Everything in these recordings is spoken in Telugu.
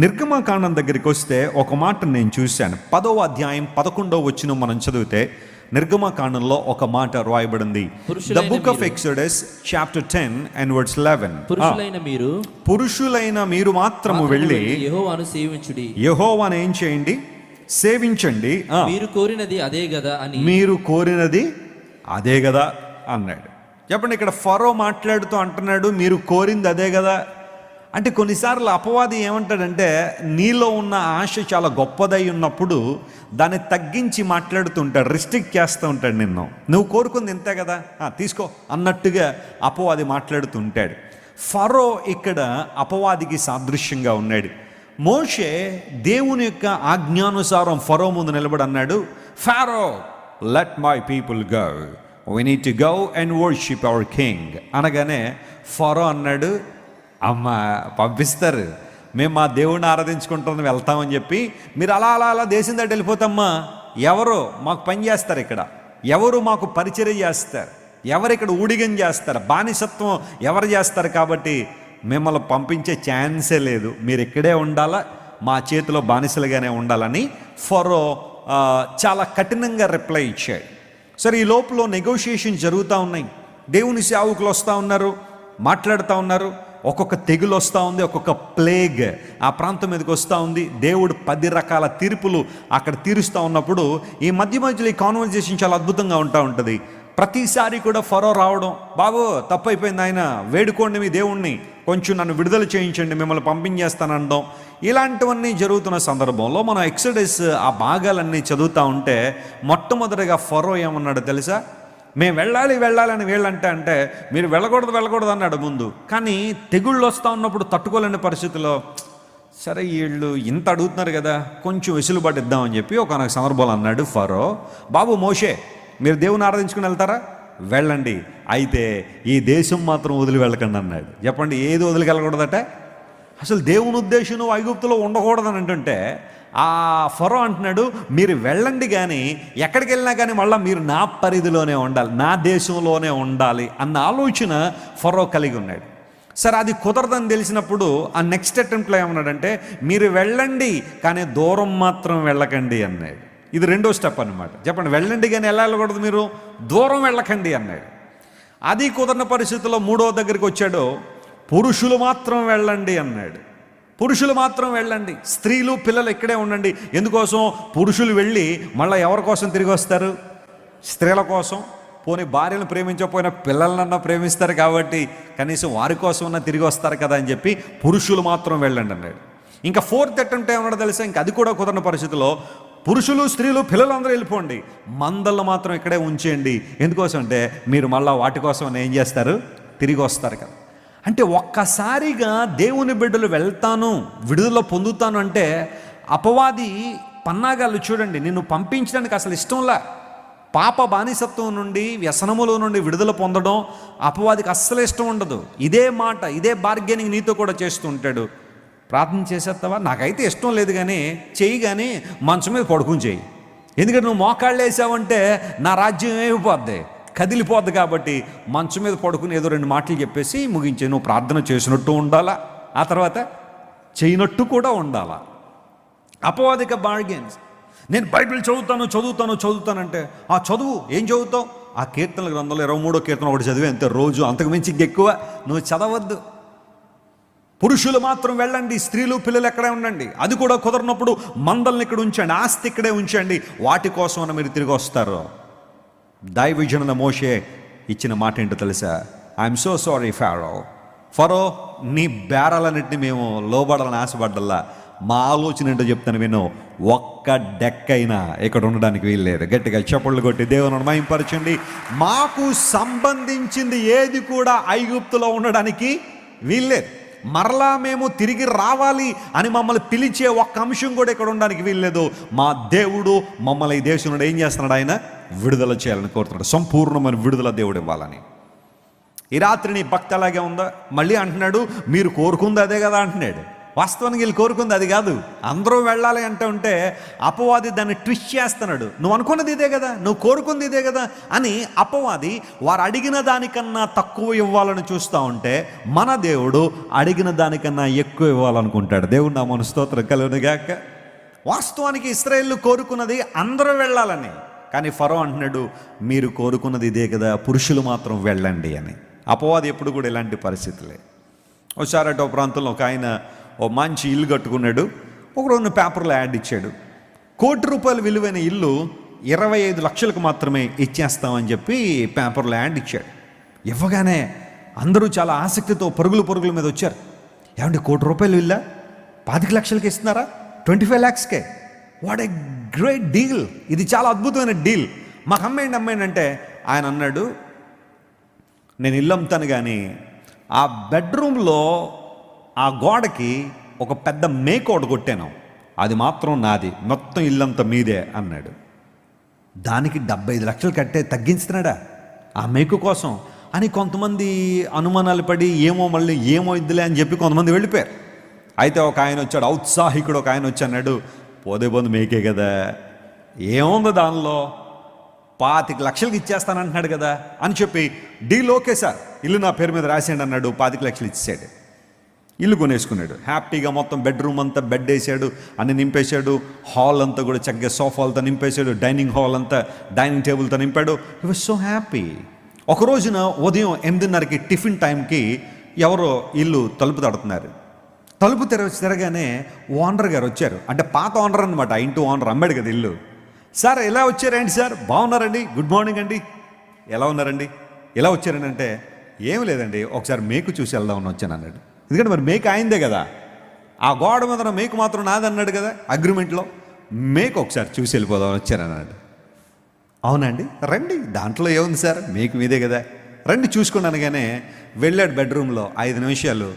నిర్గమకాండం దగ్గరికి వస్తే ఒక మాట నేను చూశాను. 10వ అధ్యాయం 11వ వచనం మనం చదివితే నిర్గమకాండంలో ఒక మాట రాయబడింది. The book of exodus chapter 10 and verse 11. పురుషులైన మీరు మాత్రము వెళ్ళి యెహోవాను సేవించుడి. యెహోవాను ఏం చేయండి? సేవించండి. మీరు కోరినది అదే గదా అని. మీరు కోరినది అదే కదా అన్నాడు. చెప్పండి, ఇక్కడ ఫరో మాట్లాడుతూ అంటున్నాడు మీరు కోరింది అదే కదా అంటే. కొన్నిసార్లు అపవాది ఏమంటాడంటే, నీలో ఉన్న ఆశ చాలా గొప్పదై ఉన్నప్పుడు దాన్ని తగ్గించి మాట్లాడుతుంటాడు, రిస్ట్రిక్ట్ చేస్తూ ఉంటాడు నిన్ను. నువ్వు కోరుకుంది ఇంతే కదా, తీసుకో అన్నట్టుగా అపవాది మాట్లాడుతుంటాడు. ఫరో ఇక్కడ అపవాదికి సాదృశ్యంగా ఉన్నాడు. మోషే దేవుని యొక్క ఆజ్ఞానుసారం ఫరో ముందు నిలబడి అన్నాడు, Pharaoh let my people go, we need to go and worship our king అనగానే ఫరో అన్నాడు, అమ్మ పంపిస్తారు, మేము మా దేవుడిని ఆరాధించుకుంటాం వెళ్తామని చెప్పి మీరు అలా అలా అలా దేశం దాటి వెళ్ళిపోతామ్మా. ఎవరు మాకు పని చేస్తారు ఇక్కడ, ఎవరు మాకు పరిచర్య చేస్తారు, ఎవరు ఇక్కడ ఊడిగం చేస్తారు, బానిసత్వం ఎవరు చేస్తారు, కాబట్టి మిమ్మల్ని పంపించే ఛాన్సే లేదు, మీరు ఇక్కడే ఉండాలా, మా చేతిలో బానిసలుగానే ఉండాలని ఫరో చాలా కఠినంగా రిప్లై ఇచ్చాడు. సరే, ఈ లోపల నెగోషియేషన్ జరుగుతూ ఉన్నాయి. దేవుని సేవకులు వస్తూ ఉన్నారు, మాట్లాడుతూ ఉన్నారు. ఒక్కొక్క తెగులు వస్తూ ఉంది, ఒక్కొక్క ప్లేగ్ ఆ ప్రాంతం మీదకి వస్తూ ఉంది. దేవుడు 10 రకాల తీర్పులు అక్కడ తీరుస్తూ ఉన్నప్పుడు ఈ మధ్యలో ఈ కాన్వర్జేషన్ చాలా అద్భుతంగా ఉంటుంది. ప్రతిసారి కూడా ఫరో రావడం, బాబు తప్పు అయిపోయింది, ఆయన వేడుకోండి మీ దేవుణ్ణి, కొంచెం నన్ను విడుదల చేయించండి, మిమ్మల్ని పంపించేస్తానడం, ఇలాంటివన్నీ జరుగుతున్న సందర్భంలో మనం ఎక్సోడస్ ఆ భాగాలన్నీ చదువుతూ ఉంటే మొట్టమొదటిగా ఫరో ఏమన్నాడు తెలుసా? మేము వెళ్ళాలి అని వీళ్ళంటే మీరు వెళ్ళకూడదు అన్నాడు ముందు. కానీ తెగుళ్ళు వస్తూ ఉన్నప్పుడు తట్టుకోలేని పరిస్థితిలో సరే వీళ్ళు ఇంత అడుగుతున్నారు కదా, కొంచెం వెసులుబాటు ఇద్దామని చెప్పి ఒక సందర్భంలో అన్నాడు ఫరో, బాబు మోషే మీరు దేవుని ఆరాధించుకుని వెళ్తారా, వెళ్ళండి, అయితే ఈ దేశం మాత్రం వదిలి వెళ్ళకండి అన్నాడు. చెప్పండి, ఏది వదిలి వెళ్ళకూడదట? అసలు దేవుని ఉద్దేశం నువ్వు ఐగుప్తులో ఉండకూడదని అంటుంటే ఆ ఫరో అంటున్నాడు మీరు వెళ్ళండి, కానీ ఎక్కడికి వెళ్ళినా కానీ మళ్ళీ మీరు నా పరిధిలోనే ఉండాలి, నా దేశంలోనే ఉండాలి అన్న ఆలోచన ఫరో కలిగి ఉన్నాడు. సరే, అది కుదరదని తెలిసినప్పుడు ఆ నెక్స్ట్ అటెంప్ట్లో ఏమన్నాడంటే మీరు వెళ్ళండి కానీ దూరం మాత్రం వెళ్ళకండి అన్నాడు. ఇది 2వ స్టెప్ అన్నమాట. చెప్పండి, వెళ్ళండి కానీ వెళ్ళకూడదు, మీరు దూరం వెళ్ళకండి అన్నాడు. అది కుదరని పరిస్థితుల్లో 3వ దగ్గరికి వచ్చాడు, పురుషులు మాత్రం వెళ్ళండి అన్నాడు. పురుషులు మాత్రం వెళ్ళండి, స్త్రీలు పిల్లలు ఇక్కడే ఉండండి. ఎందుకోసం? పురుషులు వెళ్ళి మళ్ళీ ఎవరి కోసం తిరిగి వస్తారు? స్త్రీల కోసం. పోనీ భార్యను ప్రేమించకపోయినా పిల్లలనన్నా ప్రేమిస్తారు కాబట్టి కనీసం వారి కోసమన్నా తిరిగి వస్తారు కదా అని చెప్పి పురుషులు మాత్రం వెళ్ళండి అన్నాడు. ఇంకా 4th అటెంప్ట్ ఏమన్నా తెలుసా? ఇంకా అది కూడా కుదరని పరిస్థితిలో పురుషులు స్త్రీలు పిల్లలు అందరూ వెళ్ళిపోండి, మందలను మాత్రం ఇక్కడే ఉంచేయండి. ఎందుకోసం అంటే మీరు మళ్ళీ వాటి కోసం ఏం చేస్తారు? తిరిగి వస్తారు కదా. అంటే ఒక్కసారిగా దేవుని బిడ్డలు వెళ్తాను, విడుదల పొందుతాను అంటే అపవాది పన్నాగాలు చూడండి. నిన్ను పంపించడానికి అసలు ఇష్టంలా, పాప బానిసత్వం నుండి వ్యసనముల నుండి విడుదల పొందడం అపవాదికి అస్సలు ఇష్టం ఉండదు. ఇదే మాట, ఇదే బార్గెనింగ్ నీతో కూడా చేస్తూ ఉంటాడు. ప్రార్థన చేసేస్తావా? నాకైతే ఇష్టం లేదు కానీ చెయ్యి, కానీ మంచం మీద పడుకుని చెయ్యి, ఎందుకంటే నువ్వు మోకాళ్ళు వేసావంటే నా రాజ్యం ఏమిపోద్ది, కదిలిపోద్ది, కాబట్టి మంచం మీద పడుకుని ఏదో 2 మాటలు చెప్పేసి ముగించే. నువ్వు ప్రార్థన చేసినట్టు ఉండాలా, ఆ తర్వాత చేయనట్టు కూడా ఉండాలా. అపవాదిక బార్గెన్స్. నేను బైబిల్ చదువుతానంటే ఆ చదువు ఏం చదువుతావు? ఆ కీర్తనల గ్రంథంలో 23వ కీర్తన ఒకటి చదివే అంతే రోజు, అంతకు మించి ఎక్కువ నువ్వు చదవద్దు. పురుషులు మాత్రం వెళ్ళండి, స్త్రీలు పిల్లలు ఎక్కడే ఉండండి. అది కూడా కుదరనప్పుడు మందల్ని ఇక్కడ ఉంచండి, ఆస్తి ఇక్కడే ఉంచండి, వాటి కోసం మీరు తిరిగి వస్తారు. దైవజనుల మోషే ఇచ్చిన మాట ఏంటో తెలుసా? ఐఎమ్ సో సారీ ఫరో, నీ బేరాలన్నింటినీ మేము లోబడాలని ఆశపడ్డల్లా, మా ఆలోచన ఏంటో చెప్తాను విను, ఒక్క డెక్కైనా ఇక్కడ ఉండడానికి వీల్లేదు. గట్టిగా చప్పళ్ళు కొట్టి దేవుని మహిమపరచండి. మాకు సంబంధించింది ఏది కూడా ఐగుప్తులో ఉండడానికి వీల్లేదు. మరలా మేము తిరిగి రావాలి అని మమ్మల్ని పిలిచే ఒక్క అంశం కూడా ఇక్కడ ఉండడానికి వీల్లేదు. మా దేవుడు మమ్మల్ని ఈ దేశం నుండి ఏం చేస్తున్నాడు? ఆయన విడుదల చేయాలని కోరుతున్నాడు. సంపూర్ణమైన విడుదల దేవుడు ఇవ్వాలని. ఈ రాత్రి నీ భక్తి అలాగే ఉందా? మళ్ళీ అంటున్నాడు మీరు కోరుకుంది అదే కదా అంటున్నాడు. వాస్తవానికి వీళ్ళు కోరుకుంది అది కాదు. అందరూ వెళ్ళాలి అంటే ఉంటే అపవాది దాన్ని ట్విస్ట్ చేస్తున్నాడు. నువ్వు అనుకున్నది ఇదే కదా, నువ్వు కోరుకుంది ఇదే కదా అని అపవాది వారు అడిగిన దానికన్నా తక్కువ ఇవ్వాలని చూస్తూ ఉంటే, మన దేవుడు అడిగిన దానికన్నా ఎక్కువ ఇవ్వాలనుకుంటాడు. దేవుడు నామమున స్తోత్రం కలుగునుగాక. వాస్తవానికి ఇశ్రాయేలు కోరుకున్నది అందరూ వెళ్ళాలని, కానీ ఫరో అంటున్నాడు మీరు కోరుకున్నది ఇదే కదా, పురుషులు మాత్రం వెళ్ళండి అని. అపవాది ఎప్పుడు కూడా ఇలాంటి పరిస్థితులే. ఒకసారి అటు ప్రాంతంలో ఒక ఆయన ఓ మంచి ఇల్లు కట్టుకున్నాడు. ఒకరోజు పేపర్లో యాడ్ ఇచ్చాడు, ₹1,00,00,000 విలువైన ఇల్లు 25 లక్షలకు మాత్రమే ఇచ్చేస్తామని చెప్పి పేపర్లో యాడ్ ఇచ్చాడు. ఇవ్వగానే అందరూ చాలా ఆసక్తితో పరుగుల మీద వచ్చారు. ఏమంటే ₹1,00,00,000 ఇల్లా 25 లక్షలకి ఇస్తున్నారా, 25 lakhsకే? వాట్ ఏ గ్రేట్ డీల్, ఇది చాలా అద్భుతమైన డీల్, మాకు అమ్మేయండి అంటే ఆయన అన్నాడు నేను ఇల్లు అమ్ముతాను, కానీ ఆ బెడ్రూమ్లో ఆ గోడకి ఒక పెద్ద మేకు ఒకటి కొట్టాను, అది మాత్రం నాది, మొత్తం ఇల్లంతా మీదే అన్నాడు. దానికి 75 లక్షలు కట్టే తగ్గించుతున్నాడా ఆ మేకు కోసం అని కొంతమంది అనుమానాలు పడి మళ్ళీ ఏమో ఇద్దులే అని చెప్పి కొంతమంది వెళ్ళిపోయారు. అయితే ఒక ఆయన వచ్చాడు, ఔత్సాహికుడు ఒక ఆయన వచ్చి అన్నాడు పోదే పొంది మేకే కదా, ఏముంది దానిలో, 25 లక్షలకి ఇచ్చేస్తానంటున్నాడు కదా అని చెప్పి డీల్ ఓకే సార్, ఇల్లు నా పేరు మీద రాసేయండి అన్నాడు. 25 లక్షలు ఇచ్చేసాడు, ఇల్లు కొనేసుకున్నాడు. హ్యాపీగా మొత్తం బెడ్రూమ్ అంతా బెడ్ వేసాడు, అన్ని నింపేశాడు, హాల్ అంతా కూడా చక్కగా సోఫాలతో నింపేశాడు, డైనింగ్ హాల్ అంతా డైనింగ్ టేబుల్తో నింపాడు. He was so happy. ఒక రోజున ఉదయం 8:30కి టిఫిన్ టైంకి ఎవరో ఇల్లు తలుపు తడుతున్నారు. తలుపు తిరగానే ఓనర్ గారు వచ్చారు. అంటే పాత ఓనర్ అనమాట, ఇంటి ఓనర్, అమ్మాడు కదా ఇల్లు. సార్ ఎలా వచ్చారండి సార్, బాగున్నారండి, గుడ్ మార్నింగ్ అండి, ఎలా ఉన్నారండి, ఎలా వచ్చారండి అంటే ఏం లేదండి ఒకసారి మేకు చూసి వెళ్దామని వచ్చాను అన్నాడు. ఎందుకంటే మరి మేకు ఆయిందే కదా, ఆ గోడ మీద మేకు మాత్రం నాది అన్నాడు కదా అగ్రిమెంట్లో, మేకు ఒకసారి చూసి వెళ్ళిపోదామని వచ్చానన్నాడు. అవునండి రండి, దాంట్లో ఏముంది సార్, మేకు మీదే కదా, రండి చూసుకోండి అనగానే వెళ్ళాడు. బెడ్రూమ్లో 5 నిమిషాలు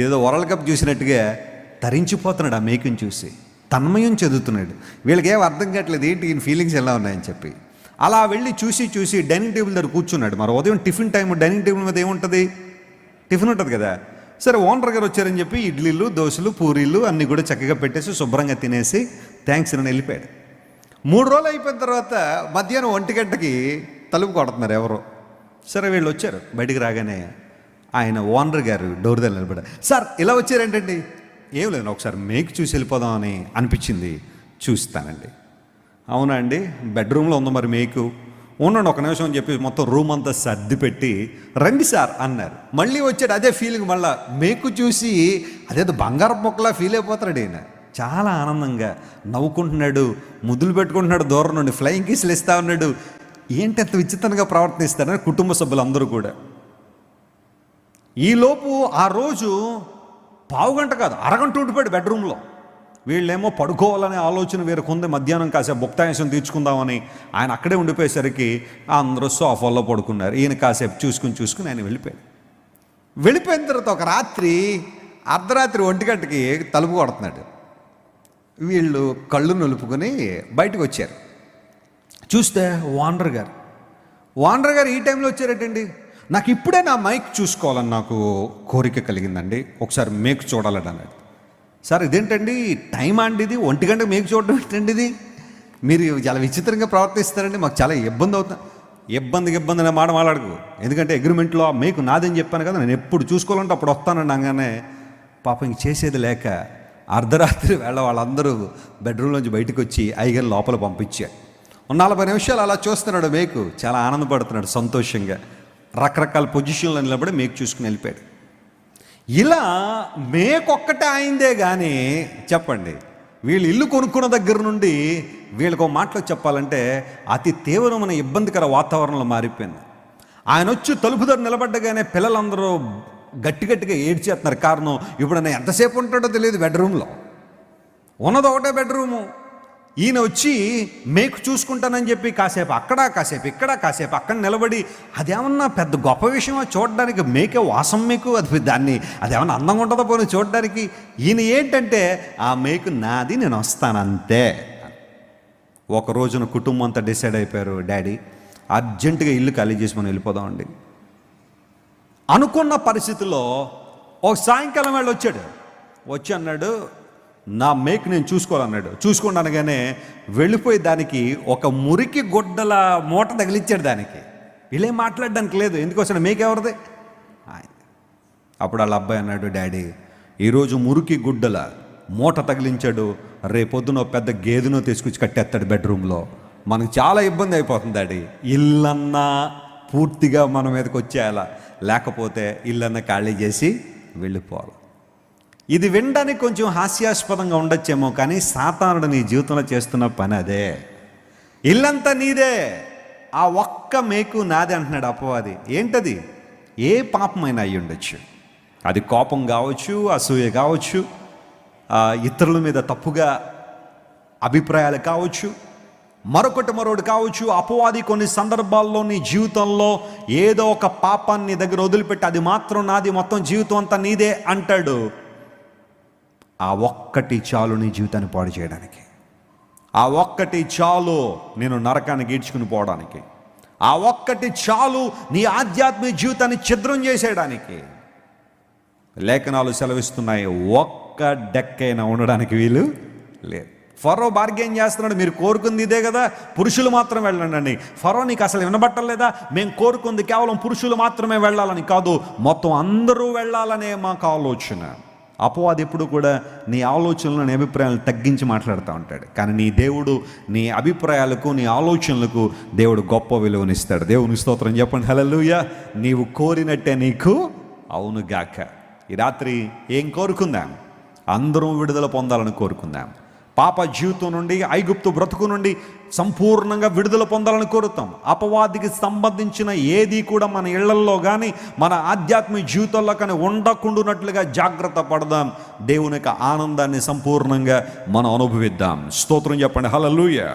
ఏదో వరల్డ్ కప్ చూసినట్టుగా తరించిపోతున్నాడు ఆ మేకుని చూసి, తన్మయం చదువుతున్నాడు. వీళ్ళకి ఏం అర్థం కావట్లేదు ఏంటి ఈయన ఫీలింగ్స్ ఎలా ఉన్నాయని చెప్పి. అలా వెళ్ళి చూసి డైనింగ్ టేబుల్ దగ్గర కూర్చున్నాడు. మరి ఉదయం టిఫిన్ టైం, డైనింగ్ టేబుల్ మీద ఏముంటుంది, టిఫిన్ ఉంటుంది కదా. సరే ఓనర్ గారు వచ్చారని చెప్పి ఇడ్లీలు, దోశలు, పూరీలు అన్నీ కూడా చక్కగా పెట్టేసి శుభ్రంగా తినేసి థ్యాంక్స్ అని వెళ్ళిపోయాడు. 3 రోజులు అయిపోయిన తర్వాత మధ్యాహ్నం 1 గంటకి తలుపు కొడుతున్నారు ఎవరో. సరే వీళ్ళు వచ్చారు. బయటికి రాగానే ఆయన ఓనర్ గారు డోర్ దగ్గర నిలబడ్డారు. సార్ ఇలా వచ్చారేంటండి, ఏం లేదు ఒకసారి మేకు చూసి వెళ్ళిపోదామని అనిపించింది, చూస్తానండి. అవునా అండి, బెడ్రూమ్లో ఉంది మరి మేకు, ఉండండి ఒక నిమిషం అని చెప్పి మొత్తం రూమ్ అంతా సర్ది పెట్టి రండి సార్ అన్నారు. మళ్ళీ వచ్చాడు, అదే ఫీలింగ్, మళ్ళీ మేకు చూసి అదేదో బంగారు మొక్కలా ఫీల్ అయిపోతాడు ఈయన. చాలా ఆనందంగా నవ్వుకుంటున్నాడు, ముద్దులు పెట్టుకుంటున్నాడు, దూరం నుండి ఫ్లయింగ్ కిస్లు ఇస్తా ఉన్నాడు. ఏంటి అంత విచిత్రంగా ప్రవర్తిస్తారని కుటుంబ సభ్యులందరూ కూడా. ఈలోపు ఆ రోజు పావుగంట కాదు అరగంట ఉండిపోయాడు బెడ్రూమ్లో. వీళ్ళేమో పడుకోవాలనే ఆలోచన వీరికి ఉంది, మధ్యాహ్నం కాసేపు భుక్తాయాసం తీర్చుకుందామని ఆయన అక్కడే ఉండిపోయేసరికి అందరూ సోఫాలో పడుకున్నారు. ఈయన కాసేపు చూసుకుని ఆయన వెళ్ళిపోయిన తర్వాత ఒక రాత్రి అర్ధరాత్రి 1 గంటకి తలుపు కొడుతున్నాడు. వీళ్ళు కళ్ళు నలుపుకొని బయటకు వచ్చారు. చూస్తే ఓనర్ గారు ఈ టైంలో వచ్చారటండి. నాకు ఇప్పుడే నా మైక్ చూసుకోవాలని నాకు కోరిక కలిగిందండి, ఒకసారి మేకు చూడాలని అన్నాడు. సార్ ఇదేంటండి టైం అండి, ఇది 1 గంటకు మేకు చూడడం ఏంటండి, ఇది మీరు చాలా విచిత్రంగా ప్రవర్తిస్తారండి, మాకు చాలా ఇబ్బంది అవుతుంది. ఇబ్బంది అనే మాట మాట్లాడకు, ఎందుకంటే అగ్రిమెంట్లో మేకు నాదని చెప్పాను కదా, నేను ఎప్పుడు చూసుకోవాలంటే అప్పుడు వస్తానండి అనగానే పాపం ఇంక చేసేది లేక అర్ధరాత్రి వేళ వాళ్ళందరూ బెడ్రూమ్లోంచి బయటకు వచ్చి అయ్యగారు లోపల పంపించారు. 40 నిమిషాలు అలా చూస్తున్నాడు మేకు, చాలా ఆనందపడుతున్నాడు సంతోషంగా. రకరకాల పొజిషన్లో నిలబడి మేకు చూసుకుని వెళ్ళిపోయాడు. ఇలా మేకొక్కటే అయిందే కానీ చెప్పండి, వీళ్ళు ఇల్లు కొనుక్కున్న దగ్గర నుండి వీళ్ళకు ఒక మాటలో చెప్పాలంటే అతి తీవ్రమైన ఇబ్బందికర వాతావరణంలో మారిపోయింది. ఆయన వచ్చి తలుపు దగ్గర నిలబడ్డగానే పిల్లలందరూ గట్టిగా ఏడ్చేస్తున్నారు. కారణం ఇప్పుడు నేను ఎంతసేపు ఉంటాడో తెలియదు బెడ్రూమ్లో, ఉన్నది ఒకటే బెడ్రూము. ఈయన వచ్చి మేకు చూసుకుంటానని చెప్పి కాసేపు అక్కడ కాసేపు ఇక్కడ కాసేపు అక్కడ నిలబడి అదేమన్నా పెద్ద గొప్ప విషయమా చూడడానికి, మేకే వాసం మేకు, అదేమన్నా అందంగా ఉంటుందో పోనీ చూడడానికి. ఈయన ఏంటంటే ఆ మేకు నాది, నేను వస్తానంతే. ఒక రోజున కుటుంబం అంతా డిసైడ్ అయిపోయారు, డాడీ అర్జెంటుగా ఇల్లు ఖాళీ చేసి మనం వెళ్ళిపోదామండి. అనుకున్న పరిస్థితుల్లో ఒక సాయంకాలం వేళ వచ్చాడు వచ్చి అన్నాడు, నా మేక్ నేను చూసుకోవాలన్నాడు. చూసుకోండి అనగానే వెళ్ళిపోయి దానికి ఒక మురికి గుడ్డల మూట తగిలిచ్చాడు. దానికి వీళ్ళేం మాట్లాడడానికి లేదు. ఎందుకు వచ్చాడు? మేక్ ఎవరిది? ఆయన. అప్పుడు వాళ్ళ అబ్బాయి అన్నాడు, డాడీ ఈరోజు మురికి గుడ్డల మూట తగిలించాడు, రేపొద్దున పెద్ద గేదెనో తీసుకొచ్చి కట్టేస్తాడు బెడ్రూమ్లో. మనకు చాలా ఇబ్బంది అయిపోతుంది డాడీ. ఇల్లన్నా పూర్తిగా మన మీదకి వచ్చేయాలా, లేకపోతే ఇల్లన్నా ఖాళీ చేసి వెళ్ళిపోవాలి. ఇది వినడానికి కొంచెం హాస్యాస్పదంగా ఉండొచ్చేమో, కానీ సాతానుడు నీ జీవితంలో చేస్తున్న పని అదే. ఇల్లంతా నీదే, ఆ ఒక్క మేకు నాదే అంటున్నాడు అపవాది. ఏంటది? ఏ పాపమైనా అయ్యి ఉండొచ్చు. అది కోపం కావచ్చు, అసూయ కావచ్చు, ఇతరుల మీద తప్పుగా అభిప్రాయాలు కావచ్చు, మరొకటి కావచ్చు. అపవాది కొన్ని సందర్భాల్లో నీ జీవితంలో ఏదో ఒక పాపాన్ని దగ్గర వదిలిపెట్టి అది మాత్రం నాది, మొత్తం జీవితం అంతా నీదే అంటాడు. ఆ ఒక్కటి చాలు నీ జీవితాన్ని పాడు చేయడానికి. ఆ ఒక్కటి చాలు నేను నరకానికి ఈడ్చుకుని పోవడానికి. ఆ ఒక్కటి చాలు నీ ఆధ్యాత్మిక జీవితాన్ని ఛిద్రం చేసేయడానికి. లేఖనాలు సెలవిస్తున్నాయి, ఒక్క డెక్కైనా ఉండడానికి వీలు లేదు. ఫరో బార్గెన్ చేస్తున్నాడు, మీరు కోరుకుంది ఇదే కదా, పురుషులు మాత్రం వెళ్ళండి. ఫరో నీకు అసలు వినబట్టలేదా? మేము కోరుకుంది కేవలం పురుషులు మాత్రమే వెళ్ళాలని కాదు, మొత్తం అందరూ వెళ్ళాలనే మాకు ఆలోచన. అపవాది ఎప్పుడు కూడా నీ ఆలోచనలు, నీ అభిప్రాయాలను తగ్గించి మాట్లాడుతూ ఉంటాడు. కానీ నీ దేవుడు నీ అభిప్రాయాలకు, నీ ఆలోచనలకు దేవుడు గొప్ప విలువనిస్తాడు. దేవుని స్తోత్రం చెప్పండి, హల్లెలూయా. నీవు కోరినట్టే నీకు అవును గాక. ఈ రాత్రి ఏం కోరుకుందాం? అందరం విడుదల పొందాలని కోరుకుందాం. పాప జీవితం నుండి, ఐగుప్తు బ్రతుకు నుండి సంపూర్ణంగా విడుదల పొందాలని కోరుతాం. అపవాదికి సంబంధించిన ఏది కూడా మన ఇళ్లల్లో కానీ, మన ఆధ్యాత్మిక జీవితంలో కానీ ఉండకుండానట్లుగా జాగ్రత్త పడదాం. దేవుని యొక్క ఆనందాన్ని సంపూర్ణంగా మనం అనుభవిద్దాం. స్తోత్రం చెప్పండి, హల్లెలూయా.